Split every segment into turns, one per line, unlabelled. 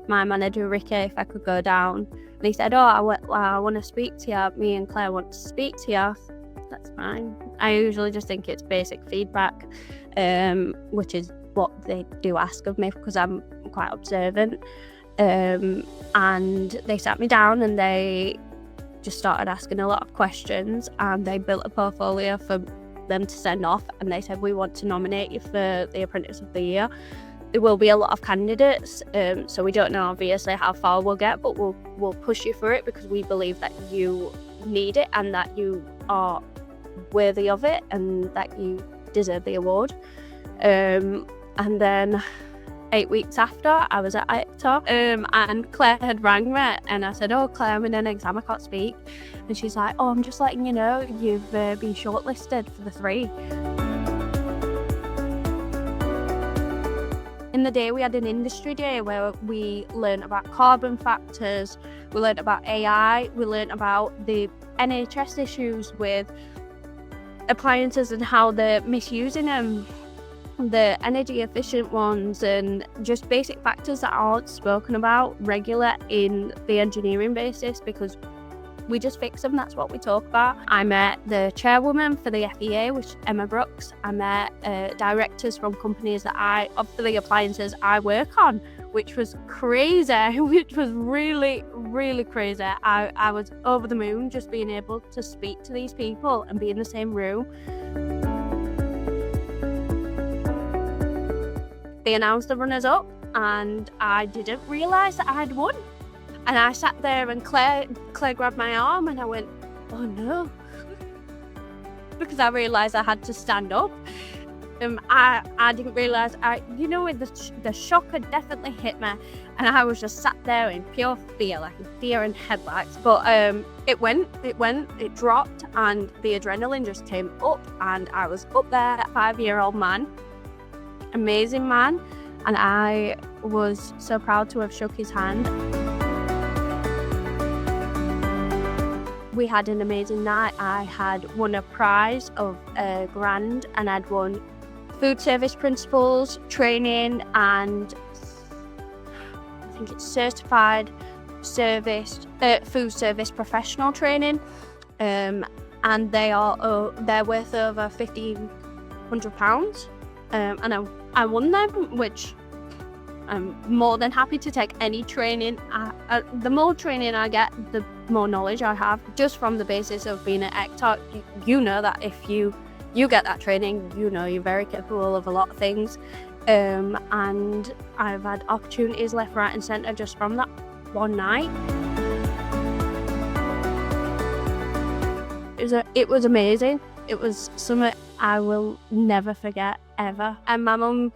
my manager Ricky if I could go down, and he said, I want to speak to you, me and Claire want to speak to you. That's fine. I usually just think it's basic feedback, which is what they do ask of me because I'm quite observant, and they sat me down and they just started asking a lot of questions, and they built a portfolio for them to send off, and they said, we want to nominate you for the Apprentice of the Year. There will be a lot of candidates, so we don't know obviously how far we'll get, but we'll push you for it because we believe that you need it and that you are worthy of it and that you deserve the award. And then 8 weeks after, I was at ECTA, and Claire had rang me, and I said, Claire, I'm in an exam, I can't speak. And she's like, I'm just letting you know you've been shortlisted for the 3. In the day, we had an industry day where we learned about carbon factors, we learned about AI, we learned about the NHS issues with appliances and how they're misusing them, the energy efficient ones, and just basic factors that aren't spoken about regular in the engineering basis because we just fix them. That's what we talk about. I met the chairwoman for the FEA, which is Emma Brooks. I met directors from companies that for the appliances I work on, which was crazy, which was really, really crazy. I was over the moon just being able to speak to these people and be in the same room. They announced the runners-up, and I didn't realise that I'd won. And I sat there, and Claire grabbed my arm, and I went, oh no, because I realised I had to stand up. I didn't realise, the shock had definitely hit me, and I was just sat there in pure fear, like a deer in headlights. But it dropped, and the adrenaline just came up, and I was up there, a 5-year-old man, amazing man, and I was so proud to have shook his hand. We had an amazing night. I had won a prize of £1,000, and I'd won food service principles training, and I think it's certified food service professional training, and they're worth over £1,500, and I won them, which I'm more than happy to take any training. The more training I get, the more knowledge I have, just from the basis of being at ECTA. You know that if you get that training, you're very capable of a lot of things, and I've had opportunities left, right and centre just from that one night. It was amazing. It was something I will never forget, ever. And my mum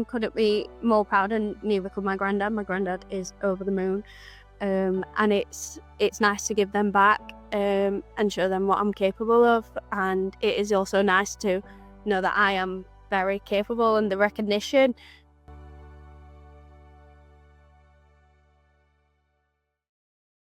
couldn't be more proud, and neither could my granddad. My granddad is over the moon, and it's nice to give them back and show them what I'm capable of. And it is also nice to know that I am very capable, and the recognition